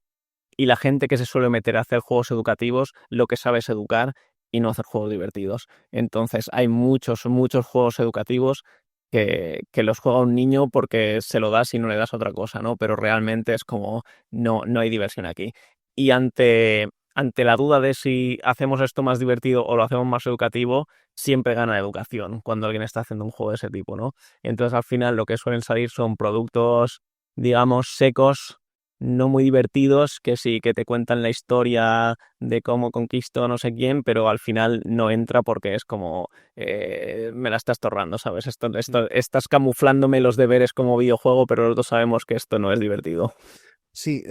Y la gente que se suele meter a hacer juegos educativos lo que sabe es educar y no hacer juegos divertidos. Entonces hay muchos juegos educativos que los juega un niño porque se lo das y no le das otra cosa, ¿no? Pero realmente es como no hay diversión aquí. Y ante la duda de si hacemos esto más divertido o lo hacemos más educativo, siempre gana la educación cuando alguien está haciendo un juego de ese tipo, ¿no? Entonces al final lo que suelen salir son productos, digamos, secos, no muy divertidos, que sí, que te cuentan la historia de cómo conquistó no sé quién, pero al final no entra porque es como me la estás torrando, ¿sabes? Estás camuflándome los deberes como videojuego, pero los dos sabemos que esto no es divertido. Sí,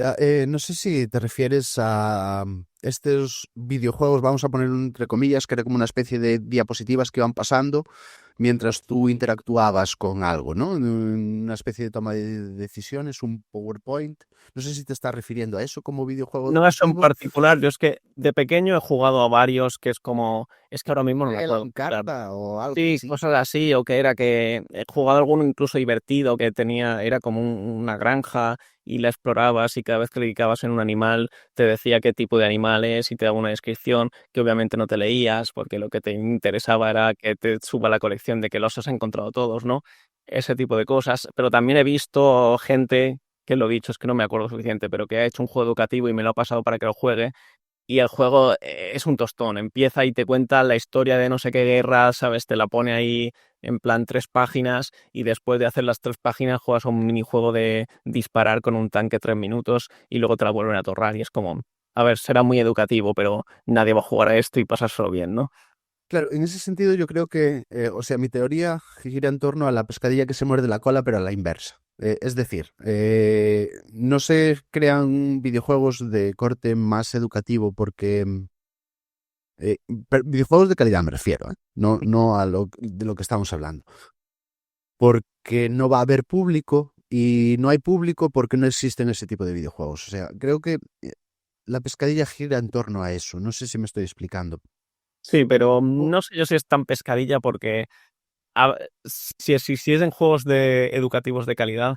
no sé si te refieres a estos videojuegos, vamos a poner entre comillas, que era como una especie de diapositivas que iban pasando mientras tú interactuabas con algo, ¿no? Una especie de toma de decisiones, un PowerPoint. No sé si te estás refiriendo a eso como videojuego No es en educativo. particular, yo es que de pequeño he jugado a varios que es como, es que ahora mismo no me El acuerdo. Claro. Encarta o algo Sí, así. cosas así, o que era que he jugado alguno incluso divertido, que tenía, era como una granja y la explorabas y cada vez que le clicabas en un animal te decía qué tipo de animal es y te daba una descripción que obviamente no te leías porque lo que te interesaba era que te suba la colección de que los has encontrado todos, ¿no? Ese tipo de cosas. Pero también he visto gente, que lo he dicho, es que no me acuerdo suficiente, pero que ha hecho un juego educativo y me lo ha pasado para que lo juegue y el juego es un tostón. Empieza y te cuenta la historia de no sé qué guerra, ¿sabes? Te la pone ahí en plan 3 páginas y después de hacer las 3 páginas juegas a un minijuego de disparar con un tanque 3 minutos y luego te la vuelven a torrar y es como, a ver, será muy educativo, pero nadie va a jugar a esto y pasárselo bien, ¿no? Claro, en ese sentido yo creo que, o sea, mi teoría gira en torno a la pescadilla que se muerde la cola, pero a la inversa. Es decir, no se crean videojuegos de corte más educativo porque videojuegos de calidad me refiero, ¿eh? No a de lo que estamos hablando. Porque no va a haber público y no hay público porque no existen ese tipo de videojuegos. O sea, creo que la pescadilla gira en torno a eso. No sé si me estoy explicando. Sí, pero Oh, no sé yo si es tan pescadilla porque si existiesen juegos educativos de calidad,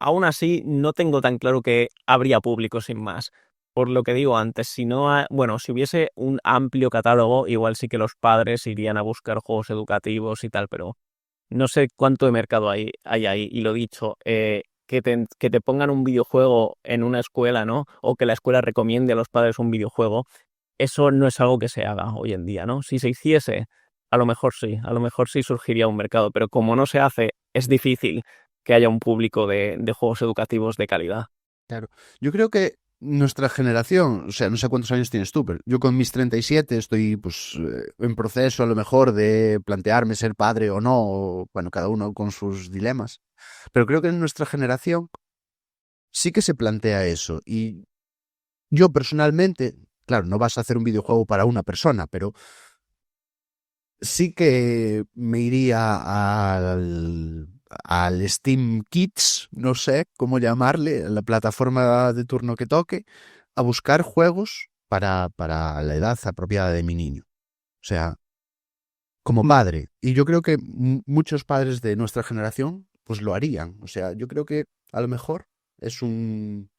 aún así no tengo tan claro que habría público sin más. Por lo que digo antes, si no, bueno, si hubiese un amplio catálogo, igual sí que los padres irían a buscar juegos educativos y tal, pero no sé cuánto de mercado hay ahí. Y lo dicho, que te pongan un videojuego en una escuela, ¿no? O que la escuela recomiende a los padres un videojuego, eso no es algo que se haga hoy en día, ¿no? Si se hiciese, a lo mejor sí surgiría un mercado, pero como no se hace, es difícil que haya un público de juegos educativos de calidad. Claro. Yo creo que nuestra generación, o sea, no sé cuántos años tienes tú, pero yo con mis 37 estoy pues en proceso a lo mejor de plantearme ser padre o no, o, bueno, cada uno con sus dilemas. Pero creo que en nuestra generación sí que se plantea eso. Y yo personalmente, claro, no vas a hacer un videojuego para una persona, pero sí que me iría al Steam Kids, no sé cómo llamarle, la plataforma de turno que toque, a buscar juegos para la edad apropiada de mi niño. O sea, como padre. Y yo creo que muchos padres de nuestra generación pues lo harían. O sea, yo creo que a lo mejor es un...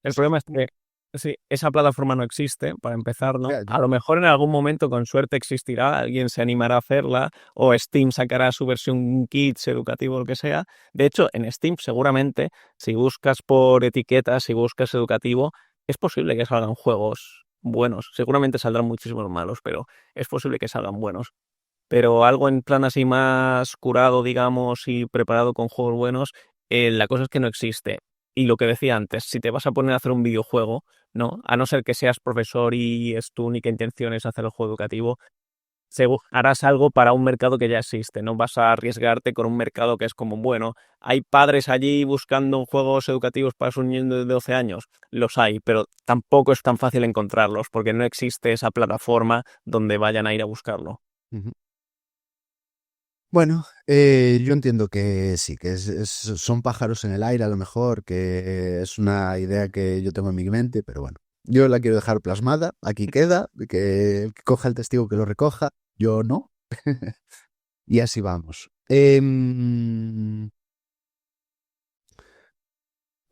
El problema es que sí, esa plataforma no existe, para empezar, ¿no? Ya, A lo mejor en algún momento, con suerte, existirá, alguien se animará a hacerla, o Steam sacará su versión Kids educativo o lo que sea. De hecho, en Steam seguramente, si buscas por etiquetas, si buscas educativo, es posible que salgan juegos buenos. Seguramente saldrán muchísimos malos, pero es posible que salgan buenos. Pero algo en plan así más curado, digamos, y preparado con juegos buenos, la cosa es que no existe. Y lo que decía antes, si te vas a poner a hacer un videojuego, ¿no? A no ser que seas profesor y es tu única intención es hacer el juego educativo, harás algo para un mercado que ya existe. No vas a arriesgarte con un mercado que es como, bueno, hay padres allí buscando juegos educativos para sus niños de 12 años. Los hay, pero tampoco es tan fácil encontrarlos porque no existe esa plataforma donde vayan a ir a buscarlo. ujú. Bueno, yo entiendo que sí, que son pájaros en el aire a lo mejor, que es una idea que yo tengo en mi mente, pero bueno, yo la quiero dejar plasmada, aquí queda, que el que coja el testigo que lo recoja, yo no, y así vamos.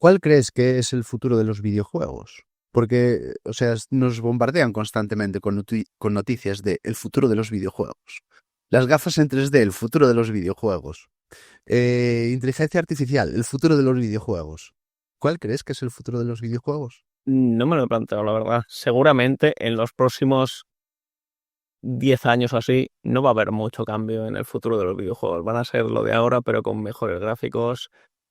¿Cuál crees que es el futuro de los videojuegos? Porque, o sea, nos bombardean constantemente con noticias de el futuro de los videojuegos. Las gafas en 3D, el futuro de los videojuegos. Inteligencia artificial, el futuro de los videojuegos. ¿Cuál crees que es el futuro de los videojuegos? No me lo he planteado, la verdad. Seguramente en los próximos 10 años o así no va a haber mucho cambio en el futuro de los videojuegos. Van a ser lo de ahora, pero con mejores gráficos,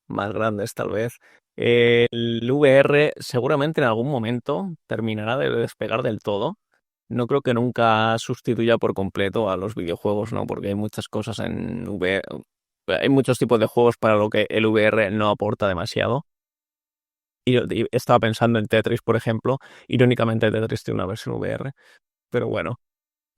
más grandes tal vez. El VR seguramente en algún momento terminará de despegar del todo. No creo que nunca sustituya por completo a los videojuegos, ¿no? Porque hay muchas cosas en VR. Hay muchos tipos de juegos para lo que el VR no aporta demasiado. Y estaba pensando en Tetris, por ejemplo. Irónicamente, Tetris tiene una versión VR. Pero bueno.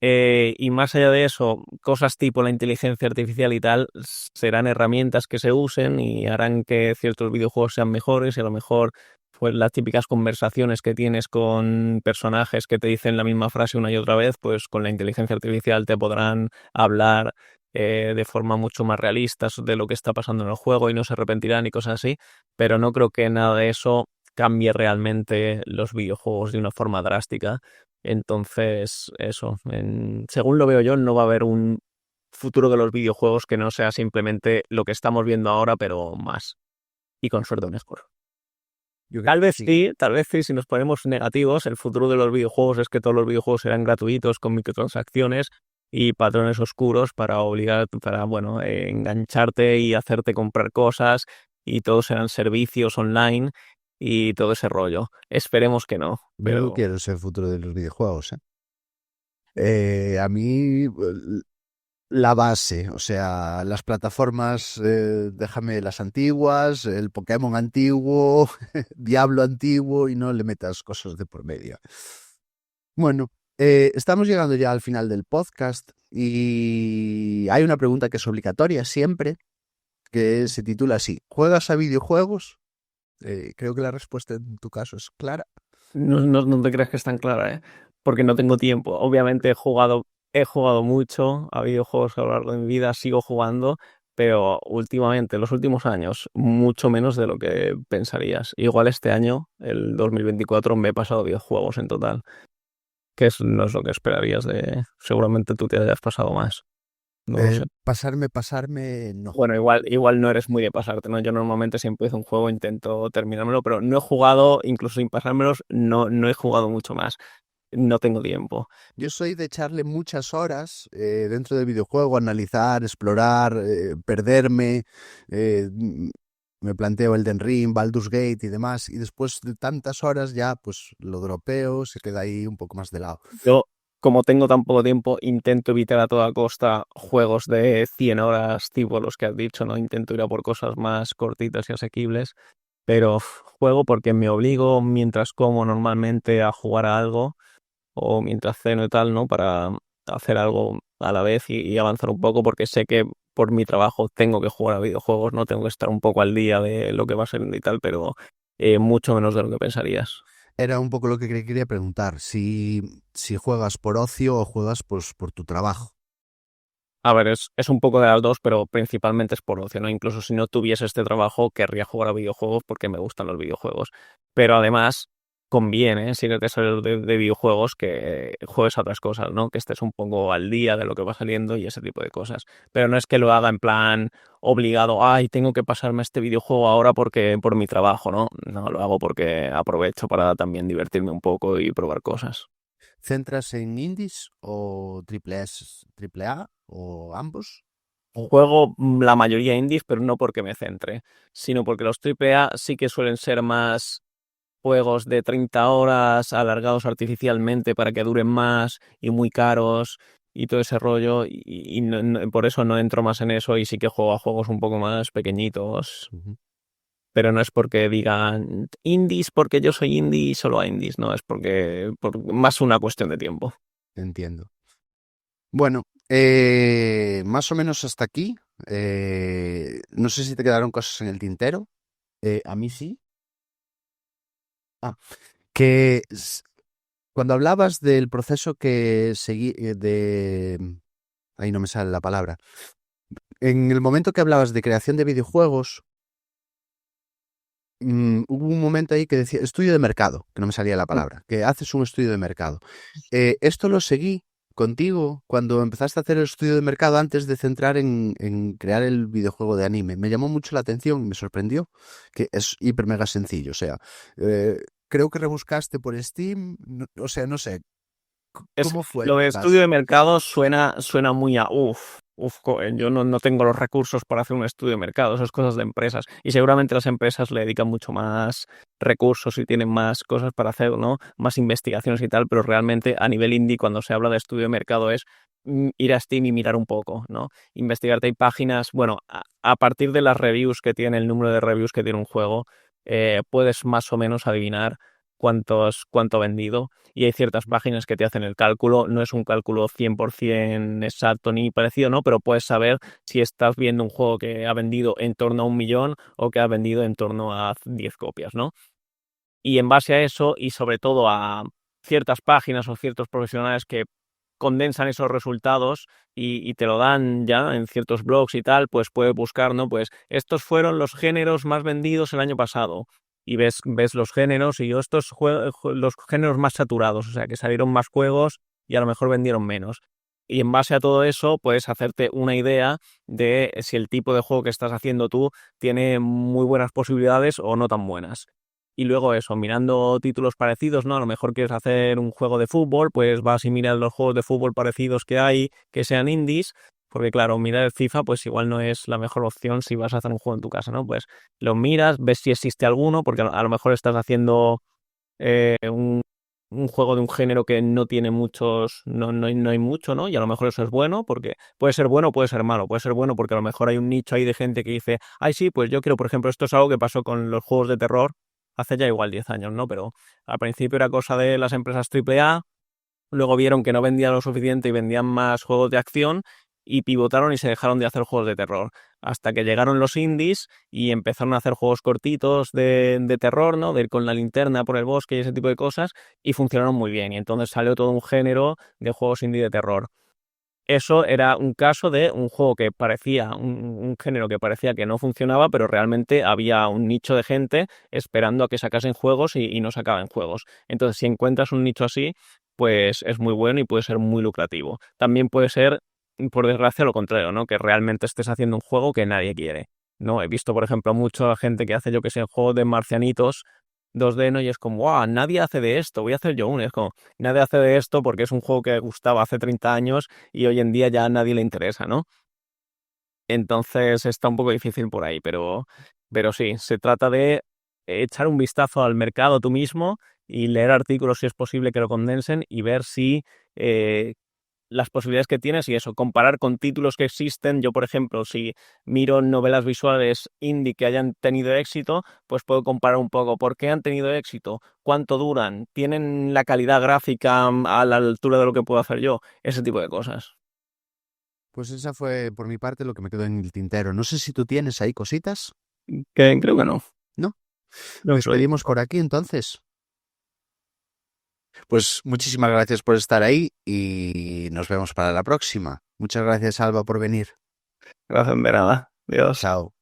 Y más allá de eso, cosas tipo la inteligencia artificial y tal serán herramientas que se usen y harán que ciertos videojuegos sean mejores y a lo mejor pues las típicas conversaciones que tienes con personajes que te dicen la misma frase una y otra vez, pues con la inteligencia artificial te podrán hablar de forma mucho más realista de lo que está pasando en el juego y no se arrepentirán y cosas así, pero no creo que nada de eso cambie realmente los videojuegos de una forma drástica. Entonces, eso, según lo veo yo, no va a haber un futuro de los videojuegos que no sea simplemente lo que estamos viendo ahora, pero más. Y con suerte mejor. Yo creo que sí. Tal vez sí, si nos ponemos negativos, el futuro de los videojuegos es que todos los videojuegos serán gratuitos con microtransacciones y patrones oscuros para obligar, para, bueno, engancharte y hacerte comprar cosas y todos serán servicios online y todo ese rollo. Esperemos que no, Yo no pero quiero ser el futuro de los videojuegos, ¿eh? A mí, la base, o sea, las plataformas, déjame las antiguas, el Pokémon antiguo, Diablo antiguo y no le metas cosas de por medio. Bueno, estamos llegando ya al final del podcast y hay una pregunta que es obligatoria siempre, que se titula así: ¿juegas a videojuegos? Creo que la respuesta en tu caso es clara. no te creas que es tan clara, ¿eh? Porque no tengo tiempo. Obviamente he jugado mucho a videojuegos a lo largo de mi vida, sigo jugando, pero últimamente, los últimos años, mucho menos de lo que pensarías. Igual este año, el 2024, me he pasado 10 juegos en total, no es lo que esperarías de... Seguramente tú te hayas pasado más, no lo sé. Pasarme, no. Bueno, igual no eres muy de pasarte, ¿no? Yo normalmente si empiezo un juego intento terminármelo, pero no he jugado, incluso sin pasármelos, no he jugado mucho más. No tengo tiempo. Yo soy de echarle muchas horas dentro del videojuego, analizar, explorar, perderme. Me planteo Elden Ring, Baldur's Gate y demás. Y después de tantas horas ya pues lo dropeo, se queda ahí un poco más de lado. Yo, como tengo tan poco tiempo, intento evitar a toda costa juegos de 100 horas, tipo los que has dicho, ¿no? Intento ir a por cosas más cortitas y asequibles, pero juego porque me obligo mientras como normalmente a jugar a algo o mientras ceno y tal, ¿no? Para hacer algo a la vez y avanzar un poco porque sé que por mi trabajo tengo que jugar a videojuegos, ¿no? Tengo que estar un poco al día de lo que va a ser y tal, pero mucho menos de lo que pensarías. Era un poco lo que quería preguntar, si juegas por ocio o juegas pues, por tu trabajo. A ver, es un poco de las dos, pero principalmente es por ocio, ¿no? Incluso si no tuviese este trabajo, querría jugar a videojuegos porque me gustan los videojuegos. Pero además, conviene, si eres de videojuegos, que juegues a otras cosas, ¿no? Que estés un poco al día de lo que va saliendo y ese tipo de cosas. Pero no es que lo haga en plan obligado, ay, tengo que pasarme este videojuego ahora porque por mi trabajo, ¿no? No, lo hago porque aprovecho para también divertirme un poco y probar cosas. ¿Centras en indies o triple A o ambos? Juego la mayoría indies, pero no porque me centre, sino porque los AAA sí que suelen ser más juegos de 30 horas alargados artificialmente para que duren más y muy caros y todo ese rollo y por eso no entro más en eso y sí que juego a juegos un poco más pequeñitos, Ujú. pero no es porque digan indies porque yo soy indie y solo a indies, no, es porque más una cuestión de tiempo. Entiendo. Bueno, más o menos hasta aquí. No sé si te quedaron cosas en el tintero. A mí sí. Ah, que cuando hablabas del proceso que seguí, ahí no me sale la palabra. En el momento que hablabas de creación de videojuegos, hubo un momento ahí que decía estudio de mercado, que no me salía la palabra, que haces un estudio de mercado. Esto lo seguí contigo cuando empezaste a hacer el estudio de mercado antes de centrar en crear el videojuego de anime. Me llamó mucho la atención, me sorprendió, que es hiper mega sencillo. O sea, creo que rebuscaste por Steam, o sea, no sé, Es, ¿cómo fue lo tu de estudio caso? de mercado suena muy a yo no tengo los recursos para hacer un estudio de mercado, eso es cosas de empresas. Y seguramente las empresas le dedican mucho más recursos y tienen más cosas para hacer, ¿no? Más investigaciones y tal, pero realmente a nivel indie, cuando se habla de estudio de mercado es ir a Steam y mirar un poco, ¿no? Investigarte, hay páginas, bueno, a partir de las reviews que tiene, el número de reviews que tiene un juego, puedes más o menos adivinar cuánto ha vendido y hay ciertas páginas que te hacen el cálculo, no es un cálculo 100% exacto ni parecido, ¿no? Pero puedes saber si estás viendo un juego que ha vendido en torno a 1 millón o que ha vendido en torno a 10 copias, ¿no? Y en base a eso y sobre todo a ciertas páginas o ciertos profesionales que condensan esos resultados y te lo dan ya en ciertos blogs y tal, pues puedes buscar, ¿no? Pues estos fueron los géneros más vendidos el año pasado. Y ves los géneros y los géneros más saturados, o sea, que salieron más juegos y a lo mejor vendieron menos. Y en base a todo eso, puedes hacerte una idea de si el tipo de juego que estás haciendo tú tiene muy buenas posibilidades o no tan buenas. Y luego eso, mirando títulos parecidos, ¿no? A lo mejor quieres hacer un juego de fútbol, pues vas y miras los juegos de fútbol parecidos que hay, que sean indies, porque claro, mirar el FIFA, pues igual no es la mejor opción si vas a hacer un juego en tu casa, ¿no? Pues lo miras, ves si existe alguno, porque a lo mejor estás haciendo un juego de un género que no tiene muchos, no hay mucho, ¿no? Y a lo mejor eso es bueno, porque puede ser bueno, puede ser malo, puede ser bueno porque a lo mejor hay un nicho ahí de gente que dice, ay, sí, pues yo quiero, por ejemplo, esto es algo que pasó con los juegos de terror hace ya igual 10 años, ¿no? Pero al principio era cosa de las empresas AAA, luego vieron que no vendían lo suficiente y vendían más juegos de acción y pivotaron y se dejaron de hacer juegos de terror. Hasta que llegaron los indies y empezaron a hacer juegos cortitos de terror, ¿no? De ir con la linterna por el bosque y ese tipo de cosas y funcionaron muy bien. Y entonces salió todo un género de juegos indie de terror. eso era un caso de un juego que parecía, un género que parecía que no funcionaba, pero realmente había un nicho de gente esperando a que sacasen juegos y no sacaban juegos. Entonces, si encuentras un nicho así, pues es muy bueno y puede ser muy lucrativo. También puede ser, por desgracia, lo contrario, ¿no? Que realmente estés haciendo un juego que nadie quiere, ¿no? He visto, por ejemplo, mucha gente que hace, yo que sé, juegos de marcianitos 2D, ¿no? Y es como, ¡guau! Nadie hace de esto, voy a hacer yo uno. Es como, nadie hace de esto porque es un juego que gustaba hace 30 años y hoy en día ya a nadie le interesa, ¿no? Entonces está un poco difícil por ahí, pero sí, se trata de echar un vistazo al mercado tú mismo y leer artículos si es posible que lo condensen y ver si las posibilidades que tienes y eso, comparar con títulos que existen. Yo, por ejemplo, si miro novelas visuales indie que hayan tenido éxito, pues puedo comparar un poco por qué han tenido éxito, cuánto duran, tienen la calidad gráfica a la altura de lo que puedo hacer yo, ese tipo de cosas. Pues esa fue por mi parte lo que me quedó en el tintero. No sé si tú tienes ahí cositas, Que creo que no. ¿no? No soy. Despedimos por aquí entonces. Pues muchísimas gracias por estar ahí y nos vemos para la próxima. Muchas gracias, Alba, por venir. Gracias de nada. Dios. Chao.